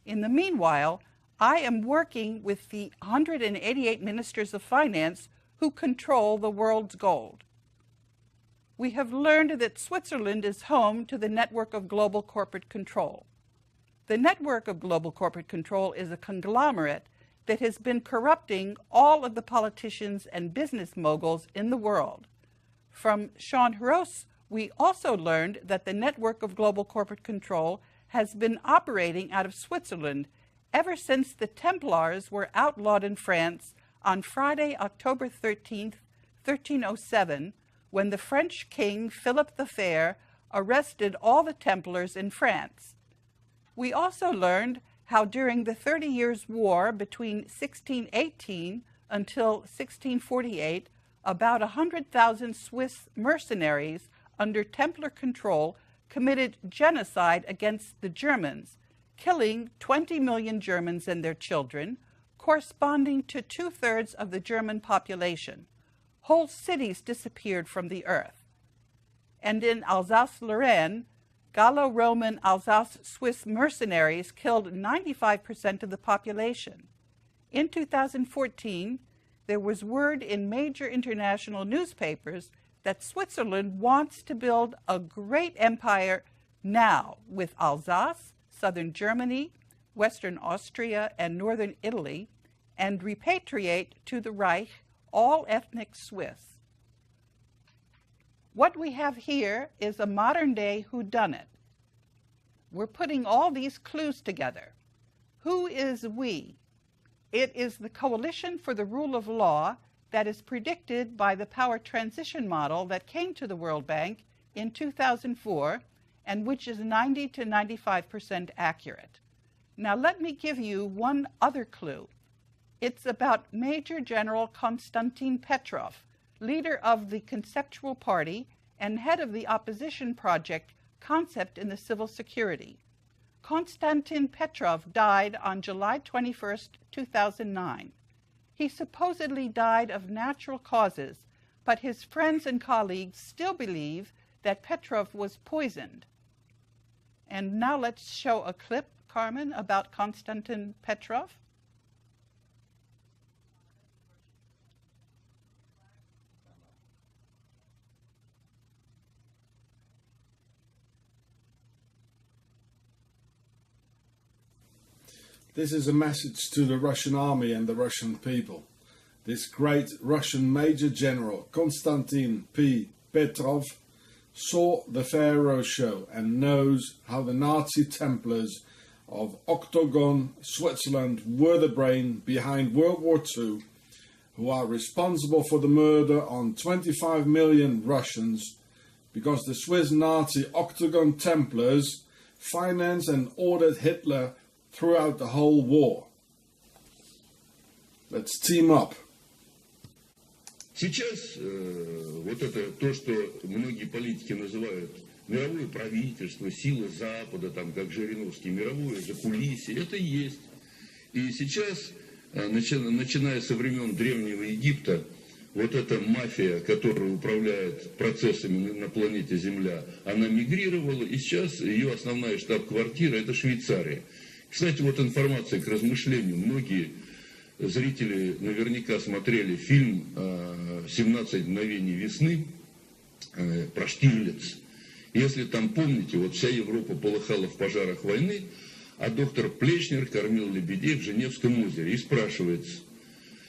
In the meanwhile, I am working with the 188 ministers of finance who control the world's gold. We have learned that Switzerland is home to the network of global corporate control. The network of global corporate control is a conglomerate that has been corrupting all of the politicians and business moguls in the world. From Sean Ross, we also learned that the network of global corporate control has been operating out of Switzerland ever since the Templars were outlawed in France on Friday, October 13th, 1307, when the French king, Philip the Fair, arrested all the Templars in France. We also learned how during the 30 Years' War between 1618 until 1648, about 100,000 Swiss mercenaries under Templar control committed genocide against the Germans, killing 20 million Germans and their children, corresponding to 2/3 of the German population. Whole cities disappeared from the earth. And in Alsace-Lorraine, Gallo-Roman Alsace-Swiss mercenaries killed 95% of the population. In 2014, there was word in major international newspapers that Switzerland wants to build a great empire now with Alsace, southern Germany, western Austria, and northern Italy, and repatriate to the Reich all ethnic Swiss. What we have here is a modern-day whodunit. We're putting all these clues together. Who is we? It is the Coalition for the Rule of Law that is predicted by the power transition model that came to the World Bank in 2004 and which is 90 to 95% accurate. Now let me give you one other clue. It's about Major General Konstantin Petrov, leader of the Conceptual Party and head of the opposition project Concept in the Civil Security. Konstantin Petrov died on July 21st, 2009. He supposedly died of natural causes, but his friends and colleagues still believe that Petrov was poisoned. And now let's show a clip, Carmen, about Konstantin Petrov. This is a message to the Russian army and the Russian people. This great Russian Major General, Konstantin P. Petrov, saw the Pharaoh show and knows how the Nazi Templars of Octagon, Switzerland, were the brain behind World War II, who are responsible for the murder on 25 million Russians, because the Swiss Nazi Octagon Templars financed and ordered Hitler throughout the whole war. Let's team up. Сейчас вот это то, что многие политики называют мировое правительство, сила Запада, там как Жириновский, мировое закулисье, это и есть. И сейчас, начиная со времен Древнего Египта, вот эта мафия, которая управляет процессами на планете Земля, она мигрировала, и сейчас ее основная штаб-квартира – это Швейцария. Кстати, вот информация к размышлению. Многие зрители наверняка смотрели фильм «17 мгновений весны» про Штирлиц. Если там помните, вот вся Европа полыхала в пожарах войны, а доктор Плечнер кормил лебедей в Женевском озере. И спрашивается,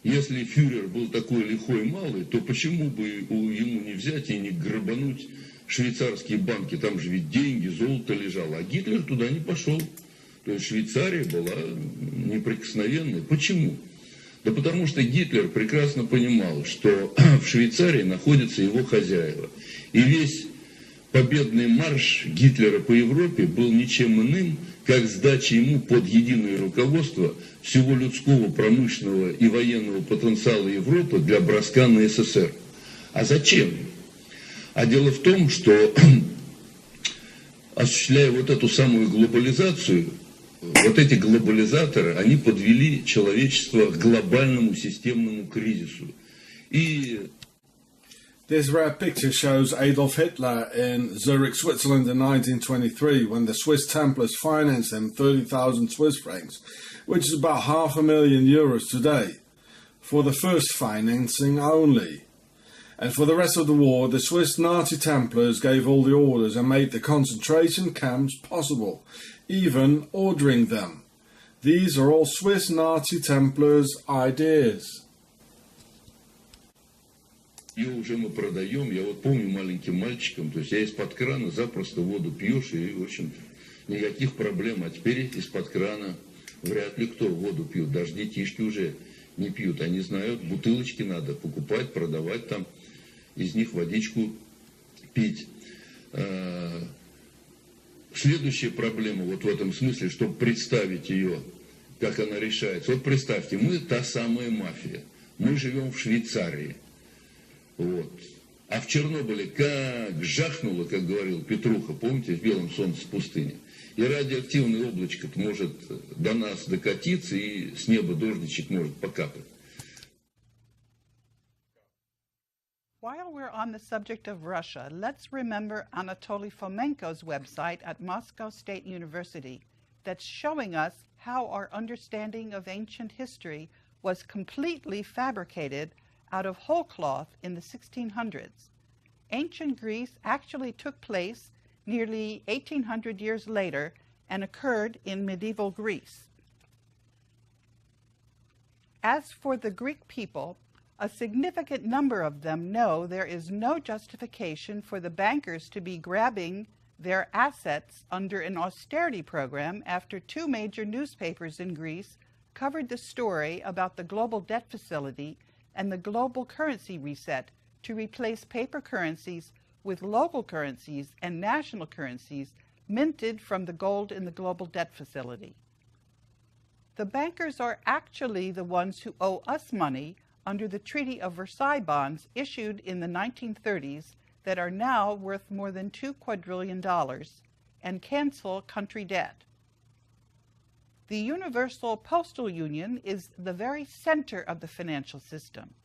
если фюрер был такой лихой малый, то почему бы ему не взять и не грабануть швейцарские банки? Там же ведь деньги, золото лежало, а Гитлер туда не пошел. То есть Швейцария была неприкосновенной. Почему? Да потому что Гитлер прекрасно понимал, что в Швейцарии находятся его хозяева. И весь победный марш Гитлера по Европе был ничем иным, как сдача ему под единое руководство всего людского, промышленного и военного потенциала Европы для броска на СССР. А зачем? А дело в том, что осуществляя вот эту самую глобализацию, вот эти глобализаторы, они подвели человечество к глобальному системному кризису. И This rare picture shows Adolf Hitler in Zurich, Switzerland in 1923, when the Swiss Templars financed him 30,000 Swiss francs, which is about €500,000 today, for the first financing only. And for the rest of the war, the Swiss Nazi Templars gave all the orders and made the concentration camps possible, even ordering them. These are all Swiss Nazi Templars' ideas. Ее уже мы продаем. Я вот помню маленьким мальчиком, то есть я из-под крана запросто воду пьешь, и, в общем, никаких проблем. А теперь из-под крана вряд ли кто воду пьет. Даже детишки уже не пьют. Они знают, бутылочки надо покупать, продавать там, из них водичку пить. Следующая проблема вот в этом смысле, чтобы представить ее, как она решается. Вот представьте, мы та самая мафия. Мы живем в Швейцарии. Вот. А в Чернобыле как жахнуло, как говорил Петруха, помните, в белом солнце пустыни. И радиоактивное облачко может до нас докатиться, и с неба дождичек может покапать. While we're on the subject of Russia, let's remember Anatoly Fomenko's website at Moscow State University that's showing us how our understanding of ancient history was completely fabricated out of whole cloth in the 1600s. Ancient Greece actually took place nearly 1800 years later and occurred in medieval Greece. As for the Greek people, a significant number of them know there is no justification for the bankers to be grabbing their assets under an austerity program after two major newspapers in Greece covered the story about the global debt facility and the global currency reset to replace paper currencies with local currencies and national currencies minted from the gold in the global debt facility. The bankers are actually the ones who owe us money under the Treaty of Versailles bonds issued in the 1930s that are now worth more than $2 quadrillion and cancel country debt. The Universal Postal Union is the very center of the financial system.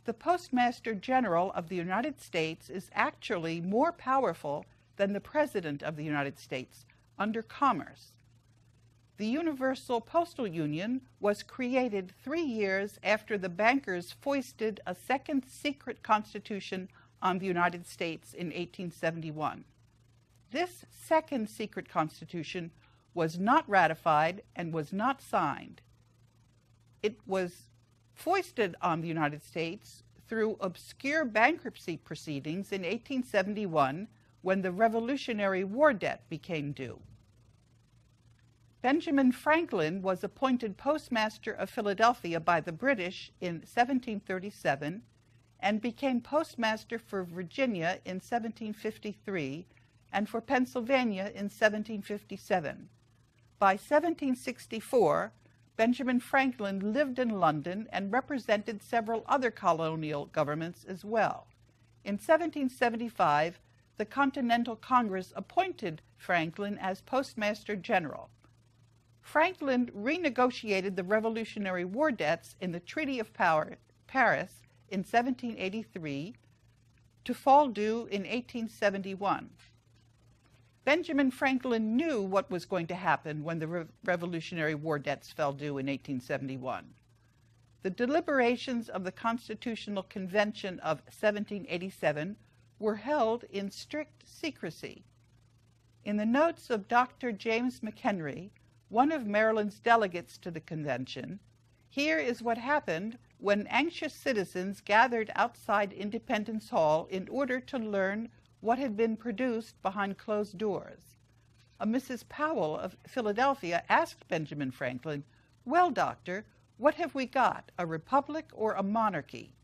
The Postmaster General of the United States is actually more powerful than the President of the United States under commerce. The Universal Postal Union was created 3 years after the bankers foisted a second secret constitution on the United States in 1871. This second secret constitution was not ratified and was not signed. It was foisted on the United States through obscure bankruptcy proceedings in 1871 when the Revolutionary War debt became due. Benjamin Franklin was appointed Postmaster of Philadelphia by the British in 1737 and became Postmaster for Virginia in 1753 and for Pennsylvania in 1757. By 1764, Benjamin Franklin lived in London and represented several other colonial governments as well. In 1775, the Continental Congress appointed Franklin as Postmaster General. Franklin renegotiated the Revolutionary War debts in the Treaty of Paris in 1783 to fall due in 1871. Benjamin Franklin knew what was going to happen when the Revolutionary War debts fell due in 1871. The deliberations of the Constitutional Convention of 1787 were held in strict secrecy. In the notes of Dr. James McHenry, one of Maryland's delegates to the convention, here is what happened when anxious citizens gathered outside Independence Hall in order to learn what had been produced behind closed doors. A Mrs. Powell of Philadelphia asked Benjamin Franklin, "Well, doctor, what have we got, a republic or a monarchy?"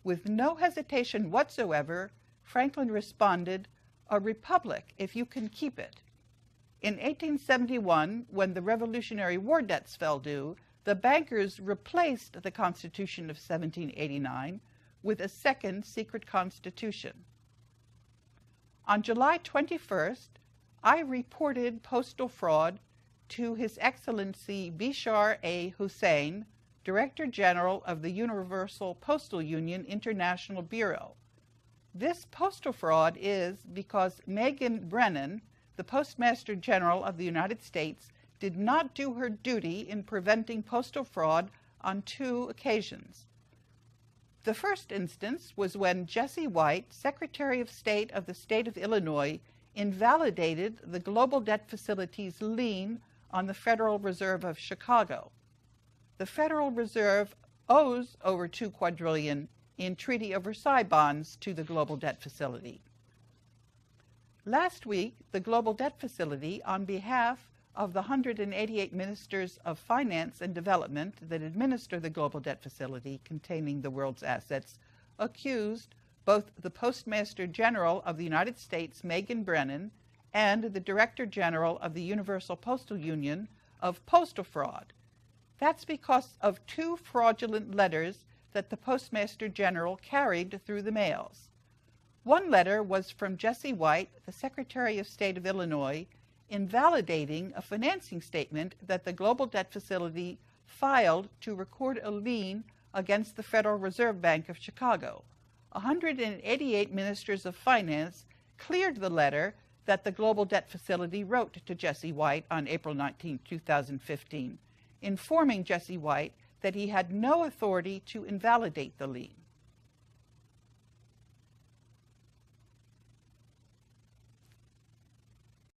With no hesitation whatsoever, Franklin responded, "A republic, if you can keep it." In 1871, when the Revolutionary War debts fell due, the bankers replaced the Constitution of 1789 with a second secret constitution. On July 21st, I reported postal fraud to His Excellency Bishar A. Hussain, Director General of the Universal Postal Union International Bureau. This postal fraud is because Megan Brennan, the Postmaster General of the United States, did not do her duty in preventing postal fraud on 2 occasions. The first instance was when Jesse White, Secretary of State of the state of Illinois, invalidated the Global Debt Facility's lien on the Federal Reserve of Chicago. The Federal Reserve owes over $2 quadrillion in Treaty of Versailles bonds to the Global Debt Facility. Last week, the Global Debt Facility, on behalf of the 188 ministers of finance and development that administer the Global Debt Facility containing the world's assets, accused both the Postmaster General of the United States, Megan Brennan, and the Director General of the Universal Postal Union of postal fraud. That's because of 2 fraudulent letters that the Postmaster General carried through the mails. One letter was from Jesse White, the Secretary of State of Illinois, invalidating a financing statement that the Global Debt Facility filed to record a lien against the Federal Reserve Bank of Chicago. 188 ministers of finance cleared the letter that the Global Debt Facility wrote to Jesse White on April 19, 2015, informing Jesse White that he had no authority to invalidate the lien.